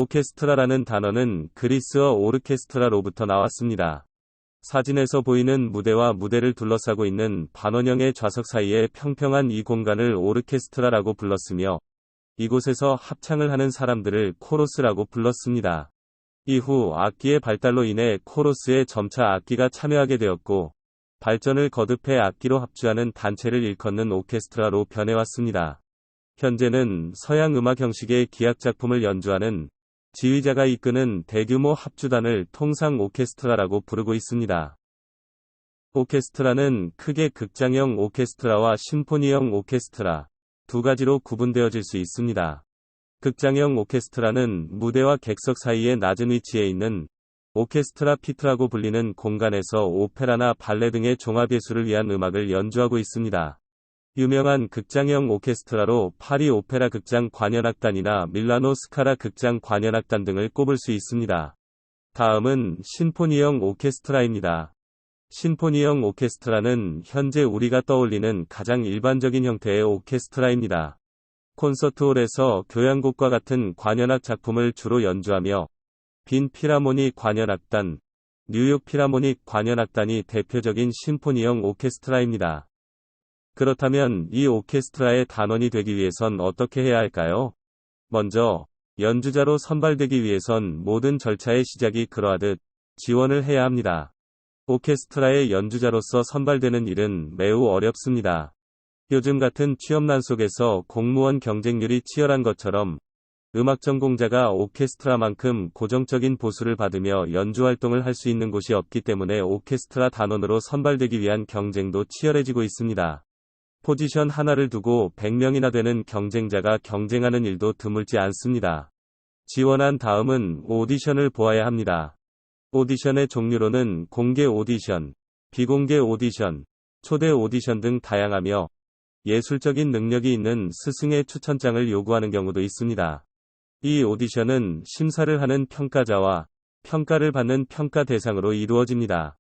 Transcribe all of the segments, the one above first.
오케스트라라는 단어는 그리스어 오르케스트라로부터 나왔습니다. 사진에서 보이는 무대와 무대를 둘러싸고 있는 반원형의 좌석 사이의 평평한 이 공간을 오르케스트라라고 불렀으며, 이곳에서 합창을 하는 사람들을 코러스라고 불렀습니다. 이후 악기의 발달로 인해 코러스에 점차 악기가 참여하게 되었고, 발전을 거듭해 악기로 합주하는 단체를 일컫는 오케스트라로 변해왔습니다. 현재는 서양 음악 형식의 기악작품을 연주하는 지휘자가 이끄는 대규모 합주단을 통상 오케스트라라고 부르고 있습니다. 오케스트라는 크게 극장형 오케스트라와 심포니형 오케스트라 두 가지로 구분되어질 수 있습니다. 극장형 오케스트라는 무대와 객석 사이에 낮은 위치에 있는 오케스트라 피트라고 불리는 공간에서 오페라나 발레 등의 종합예술을 위한 음악을 연주하고 있습니다. 유명한 극장형 오케스트라로 파리 오페라 극장 관현악단이나 밀라노 스카라 극장 관현악단 등을 꼽을 수 있습니다. 다음은 심포니형 오케스트라입니다. 심포니형 오케스트라는 현재 우리가 떠올리는 가장 일반적인 형태의 오케스트라입니다. 콘서트홀에서 교향곡과 같은 관현악 작품을 주로 연주하며 빈 필하모닉 관현악단, 뉴욕 필하모닉 관현악단이 대표적인 심포니형 오케스트라입니다. 그렇다면 이 오케스트라의 단원이 되기 위해선 어떻게 해야 할까요? 먼저 연주자로 선발되기 위해선 모든 절차의 시작이 그러하듯 지원을 해야 합니다. 오케스트라의 연주자로서 선발되는 일은 매우 어렵습니다. 요즘 같은 취업난 속에서 공무원 경쟁률이 치열한 것처럼 음악 전공자가 오케스트라만큼 고정적인 보수를 받으며 연주 활동을 할 수 있는 곳이 없기 때문에 오케스트라 단원으로 선발되기 위한 경쟁도 치열해지고 있습니다. 포지션 하나를 두고 100명이나 되는 경쟁자가 경쟁하는 일도 드물지 않습니다. 지원한 다음은 오디션을 보아야 합니다. 오디션의 종류로는 공개 오디션, 비공개 오디션, 초대 오디션 등 다양하며 예술적인 능력이 있는 스승의 추천장을 요구하는 경우도 있습니다. 이 오디션은 심사를 하는 평가자와 평가를 받는 평가 대상으로 이루어집니다.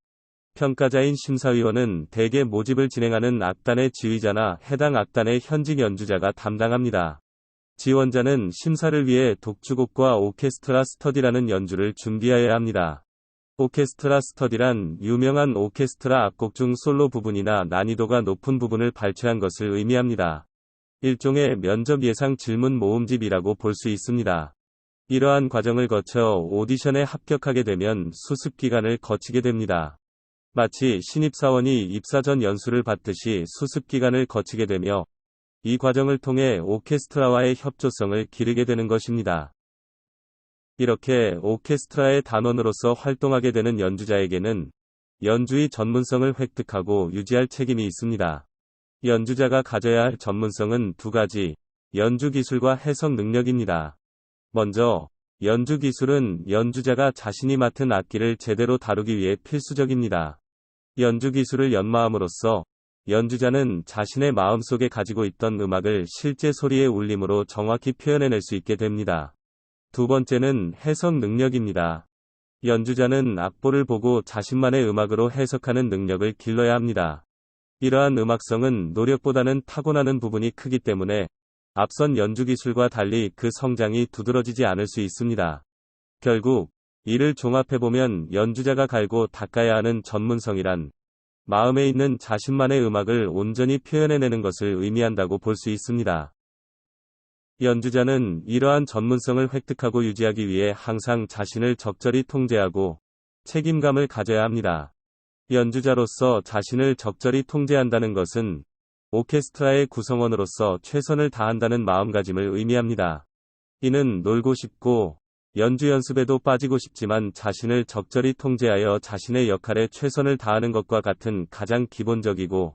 평가자인 심사위원은 대개 모집을 진행하는 악단의 지휘자나 해당 악단의 현직 연주자가 담당합니다. 지원자는 심사를 위해 독주곡과 오케스트라 스터디라는 연주를 준비해야 합니다. 오케스트라 스터디란 유명한 오케스트라 악곡 중 솔로 부분이나 난이도가 높은 부분을 발췌한 것을 의미합니다. 일종의 면접 예상 질문 모음집이라고 볼 수 있습니다. 이러한 과정을 거쳐 오디션에 합격하게 되면 수습 기간을 거치게 됩니다. 마치 신입사원이 입사 전 연수를 받듯이 수습 기간을 거치게 되며 이 과정을 통해 오케스트라와의 협조성을 기르게 되는 것입니다. 이렇게 오케스트라의 단원으로서 활동하게 되는 연주자에게는 연주의 전문성을 획득하고 유지할 책임이 있습니다. 연주자가 가져야 할 전문성은 두 가지, 연주 기술과 해석 능력입니다. 먼저, 연주 기술은 연주자가 자신이 맡은 악기를 제대로 다루기 위해 필수적입니다. 연주 기술을 연마함으로써 연주자는 자신의 마음속에 가지고 있던 음악을 실제 소리의 울림으로 정확히 표현해낼 수 있게 됩니다. 두 번째는 해석 능력입니다. 연주자는 악보를 보고 자신만의 음악으로 해석하는 능력을 길러야 합니다. 이러한 음악성은 노력보다는 타고나는 부분이 크기 때문에 앞선 연주 기술과 달리 그 성장이 두드러지지 않을 수 있습니다. 결국 이를 종합해보면 연주자가 갈고 닦아야 하는 전문성이란 마음에 있는 자신만의 음악을 온전히 표현해내는 것을 의미한다고 볼 수 있습니다. 연주자는 이러한 전문성을 획득하고 유지하기 위해 항상 자신을 적절히 통제하고 책임감을 가져야 합니다. 연주자로서 자신을 적절히 통제한다는 것은 오케스트라의 구성원으로서 최선을 다한다는 마음가짐을 의미합니다. 이는 놀고 싶고 연주 연습에도 빠지고 싶지만 자신을 적절히 통제하여 자신의 역할에 최선을 다하는 것과 같은 가장 기본적이고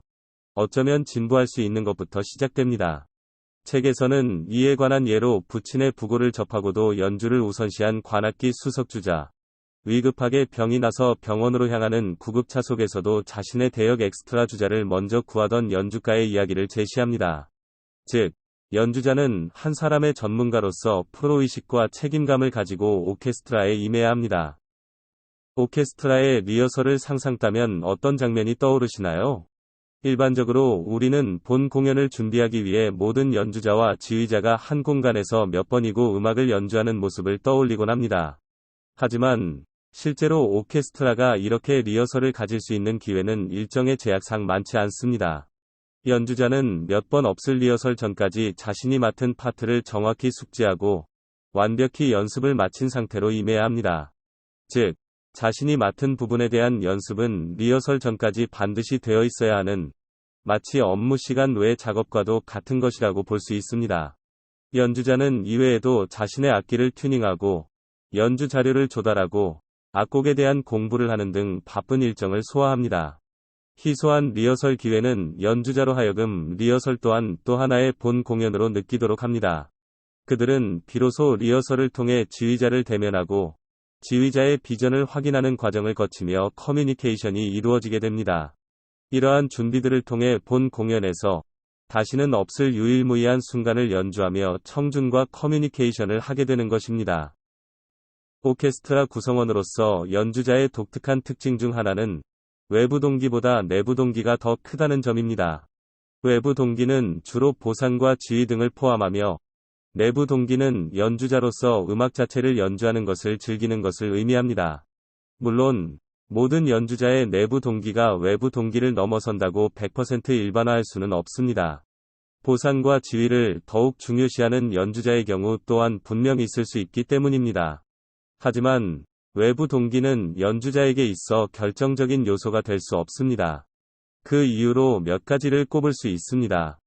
어쩌면 진부할 수 있는 것부터 시작됩니다. 책에서는 이에 관한 예로 부친의 부고를 접하고도 연주를 우선시한 관악기 수석주자, 위급하게 병이 나서 병원으로 향하는 구급차 속에서도 자신의 대역 엑스트라 주자를 먼저 구하던 연주가의 이야기를 제시합니다. 즉, 연주자는 한 사람의 전문가로서 프로의식과 책임감을 가지고 오케스트라에 임해야 합니다. 오케스트라의 리허설을 상상따면 어떤 장면이 떠오르시나요? 일반적으로 우리는 본 공연을 준비하기 위해 모든 연주자와 지휘자가 한 공간에서 몇 번이고 음악을 연주하는 모습을 떠올리곤 합니다. 하지만 실제로 오케스트라가 이렇게 리허설을 가질 수 있는 기회는 일정의 제약상 많지 않습니다. 연주자는 몇 번 없을 리허설 전까지 자신이 맡은 파트를 정확히 숙지하고 완벽히 연습을 마친 상태로 임해야 합니다. 즉, 자신이 맡은 부분에 대한 연습은 리허설 전까지 반드시 되어 있어야 하는, 마치 업무 시간 외 작업과도 같은 것이라고 볼 수 있습니다. 연주자는 이외에도 자신의 악기를 튜닝하고 연주 자료를 조달하고 악곡에 대한 공부를 하는 등 바쁜 일정을 소화합니다. 희소한 리허설 기회는 연주자로 하여금 리허설 또한 또 하나의 본 공연으로 느끼도록 합니다. 그들은 비로소 리허설을 통해 지휘자를 대면하고 지휘자의 비전을 확인하는 과정을 거치며 커뮤니케이션이 이루어지게 됩니다. 이러한 준비들을 통해 본 공연에서 다시는 없을 유일무이한 순간을 연주하며 청중과 커뮤니케이션을 하게 되는 것입니다. 오케스트라 구성원으로서 연주자의 독특한 특징 중 하나는 외부 동기보다 내부 동기가 더 크다는 점입니다. 외부 동기는 주로 보상과 지휘 등을 포함하며 내부 동기는 연주자로서 음악 자체를 연주하는 것을 즐기는 것을 의미합니다. 물론 모든 연주자의 내부 동기가 외부 동기를 넘어선다고 100% 일반화할 수는 없습니다. 보상과 지휘를 더욱 중요시하는 연주자의 경우 또한 분명 있을 수 있기 때문입니다. 하지만 외부 동기는 연주자에게 있어 결정적인 요소가 될 수 없습니다. 그 이유로 몇 가지를 꼽을 수 있습니다.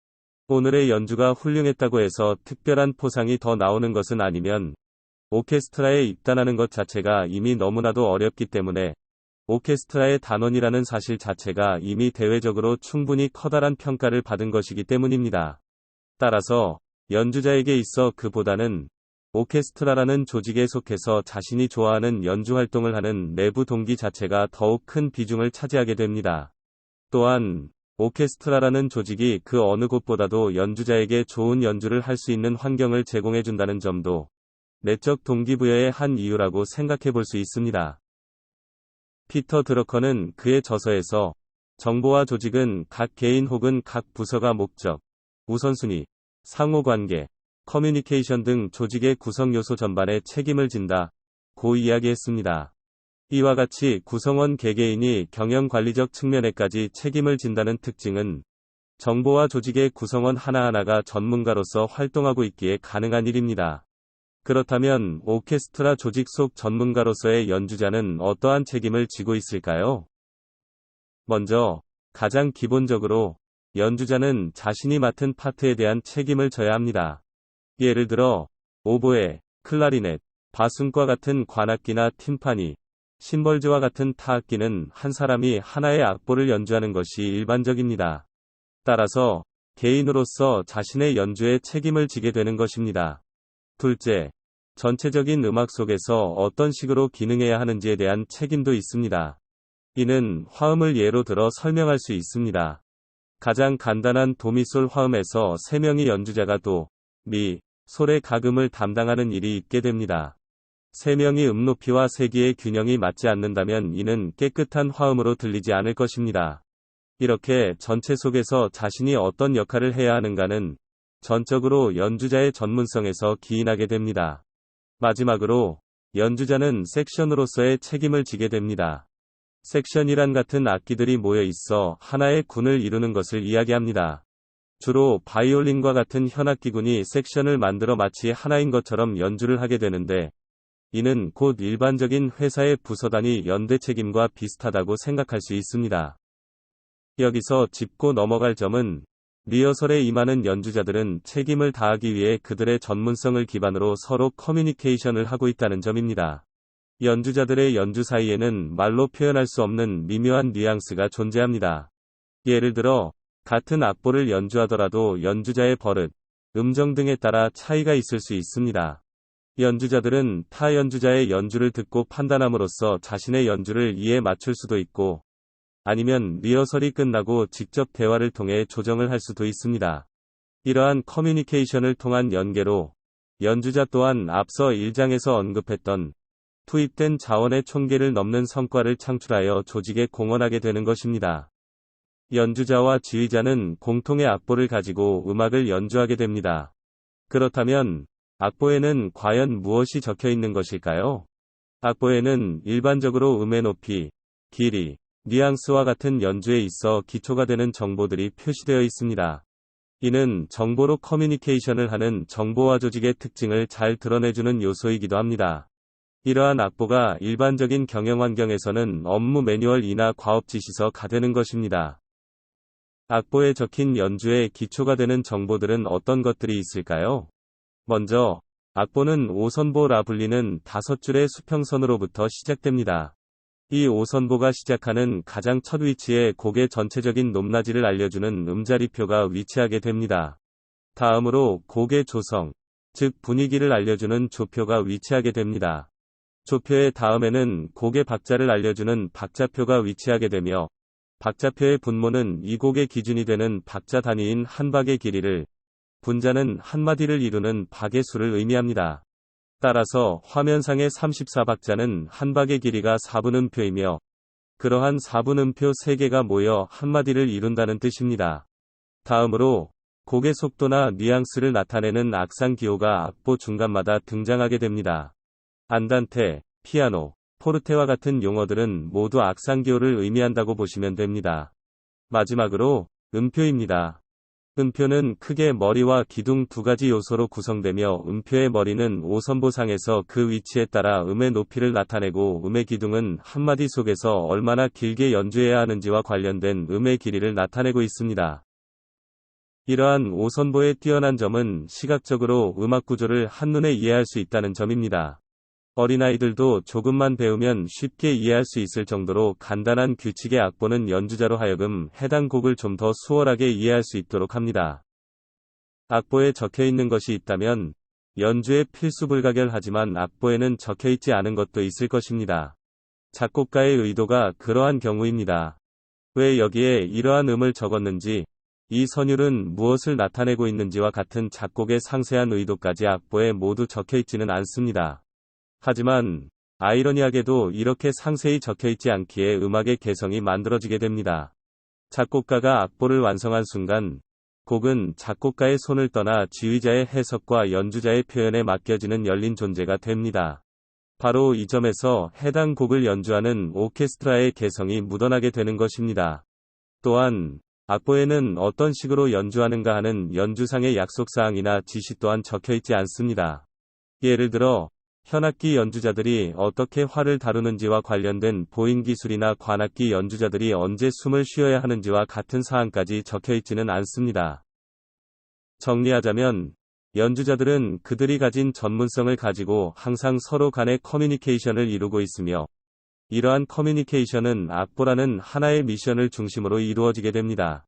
오늘의 연주가 훌륭했다고 해서 특별한 포상이 더 나오는 것은 아니면 오케스트라에 입단하는 것 자체가 이미 너무나도 어렵기 때문에 오케스트라의 단원이라는 사실 자체가 이미 대외적으로 충분히 커다란 평가를 받은 것이기 때문입니다. 따라서 연주자에게 있어 그보다는 오케스트라라는 조직에 속해서 자신이 좋아하는 연주 활동을 하는 내부 동기 자체가 더욱 큰 비중을 차지하게 됩니다. 또한 오케스트라라는 조직이 그 어느 곳보다도 연주자에게 좋은 연주를 할 수 있는 환경을 제공해준다는 점도 내적 동기부여의 한 이유라고 생각해 볼 수 있습니다. 피터 드러커는 그의 저서에서 정보와 조직은 각 개인 혹은 각 부서가 목적, 우선순위, 상호관계, 커뮤니케이션 등 조직의 구성 요소 전반에 책임을 진다 고 이야기했습니다. 이와 같이 구성원 개개인이 경영관리적 측면에까지 책임을 진다는 특징은 정보와 조직의 구성원 하나하나가 전문가로서 활동하고 있기에 가능한 일입니다. 그렇다면 오케스트라 조직 속 전문가로서의 연주자는 어떠한 책임을 지고 있을까요? 먼저, 가장 기본적으로 연주자는 자신이 맡은 파트에 대한 책임을 져야 합니다. 예를 들어 오보에, 클라리넷, 바순과 같은 관악기나 팀파니, 심벌즈와 같은 타악기는 한 사람이 하나의 악보를 연주하는 것이 일반적입니다. 따라서 개인으로서 자신의 연주에 책임을 지게 되는 것입니다. 둘째, 전체적인 음악 속에서 어떤 식으로 기능해야 하는지에 대한 책임도 있습니다. 이는 화음을 예로 들어 설명할 수 있습니다. 가장 간단한 도미솔 화음에서 3명의 연주자가 도, 미, 솔의 각음을 담당하는 일이 있게 됩니다. 3명이 높이와 세기의 균형이 맞지 않는다면 이는 깨끗한 화음으로 들리지 않을 것입니다. 이렇게 전체 속에서 자신이 어떤 역할을 해야 하는가는 전적으로 연주자의 전문성에서 기인하게 됩니다. 마지막으로 연주자는 섹션으로서의 책임을 지게 됩니다. 섹션이란 같은 악기들이 모여 있어 하나의 군을 이루는 것을 이야기합니다. 주로 바이올린과 같은 현악기군이 섹션을 만들어 마치 하나인 것처럼 연주를 하게 되는데 이는 곧 일반적인 회사의 부서 단위 연대 책임과 비슷하다고 생각할 수 있습니다. 여기서 짚고 넘어갈 점은 리허설에 임하는 연주자들은 책임을 다하기 위해 그들의 전문성을 기반으로 서로 커뮤니케이션을 하고 있다는 점입니다. 연주자들의 연주 사이에는 말로 표현할 수 없는 미묘한 뉘앙스가 존재합니다. 예를 들어 같은 악보를 연주하더라도 연주자의 버릇, 음정 등에 따라 차이가 있을 수 있습니다. 연주자들은 타 연주자의 연주를 듣고 판단함으로써 자신의 연주를 이에 맞출 수도 있고 아니면 리허설이 끝나고 직접 대화를 통해 조정을 할 수도 있습니다. 이러한 커뮤니케이션을 통한 연계로 연주자 또한 앞서 1장에서 언급했던 투입된 자원의 총계를 넘는 성과를 창출하여 조직에 공헌하게 되는 것입니다. 연주자와 지휘자는 공통의 악보를 가지고 음악을 연주하게 됩니다. 그렇다면 악보에는 과연 무엇이 적혀 있는 것일까요? 악보에는 일반적으로 음의 높이, 길이, 뉘앙스와 같은 연주에 있어 기초가 되는 정보들이 표시되어 있습니다. 이는 정보로 커뮤니케이션을 하는 정보화 조직의 특징을 잘 드러내주는 요소이기도 합니다. 이러한 악보가 일반적인 경영 환경에서는 업무 매뉴얼이나 과업 지시서가 되는 것입니다. 악보에 적힌 연주의 기초가 되는 정보들은 어떤 것들이 있을까요? 먼저, 악보는 5선보라 불리는 5줄의 수평선으로부터 시작됩니다. 이 5선보가 시작하는 가장 첫 위치에 곡의 전체적인 높낮이를 알려주는 음자리표가 위치하게 됩니다. 다음으로 곡의 조성, 즉 분위기를 알려주는 조표가 위치하게 됩니다. 조표의 다음에는 곡의 박자를 알려주는 박자표가 위치하게 되며, 박자표의 분모는 이 곡의 기준이 되는 박자 단위인 한 박의 길이를, 분자는 한마디를 이루는 박의 수를 의미합니다. 따라서 화면상의 34박자는 한 박의 길이가 4분음표이며, 그러한 4분음표 3개가 모여 한마디를 이룬다는 뜻입니다. 다음으로 곡의 속도나 뉘앙스를 나타내는 악상 기호가 악보 중간마다 등장하게 됩니다. 안단테, 피아노, 포르테와 같은 용어들은 모두 악상 기호를 의미한다고 보시면 됩니다. 마지막으로 음표입니다. 음표는 크게 머리와 기둥 두 가지 요소로 구성되며, 음표의 머리는 5선보상에서 그 위치에 따라 음의 높이를 나타내고, 음의 기둥은 한마디 속에서 얼마나 길게 연주해야 하는지와 관련된 음의 길이를 나타내고 있습니다. 이러한 5선보의 뛰어난 점은 시각적으로 음악 구조를 한눈에 이해할 수 있다는 점입니다. 어린아이들도 조금만 배우면 쉽게 이해할 수 있을 정도로 간단한 규칙의 악보는 연주자로 하여금 해당 곡을 좀 더 수월하게 이해할 수 있도록 합니다. 악보에 적혀 있는 것이 있다면 연주에 필수 불가결하지만 악보에는 적혀 있지 않은 것도 있을 것입니다. 작곡가의 의도가 그러한 경우입니다. 왜 여기에 이러한 음을 적었는지, 이 선율은 무엇을 나타내고 있는지와 같은 작곡의 상세한 의도까지 악보에 모두 적혀 있지는 않습니다. 하지만 아이러니하게도 이렇게 상세히 적혀있지 않기에 음악의 개성이 만들어지게 됩니다. 작곡가가 악보를 완성한 순간, 곡은 작곡가의 손을 떠나 지휘자의 해석과 연주자의 표현에 맡겨지는 열린 존재가 됩니다. 바로 이 점에서 해당 곡을 연주하는 오케스트라의 개성이 묻어나게 되는 것입니다. 또한 악보에는 어떤 식으로 연주하는가 하는 연주상의 약속사항이나 지시 또한 적혀있지 않습니다. 예를 들어 현악기 연주자들이 어떻게 활을 다루는지와 관련된 보인 기술이나 관악기 연주자들이 언제 숨을 쉬어야 하는지와 같은 사항까지 적혀있지는 않습니다. 정리하자면, 연주자들은 그들이 가진 전문성을 가지고 항상 서로 간의 커뮤니케이션을 이루고 있으며, 이러한 커뮤니케이션은 악보라는 하나의 미션을 중심으로 이루어지게 됩니다.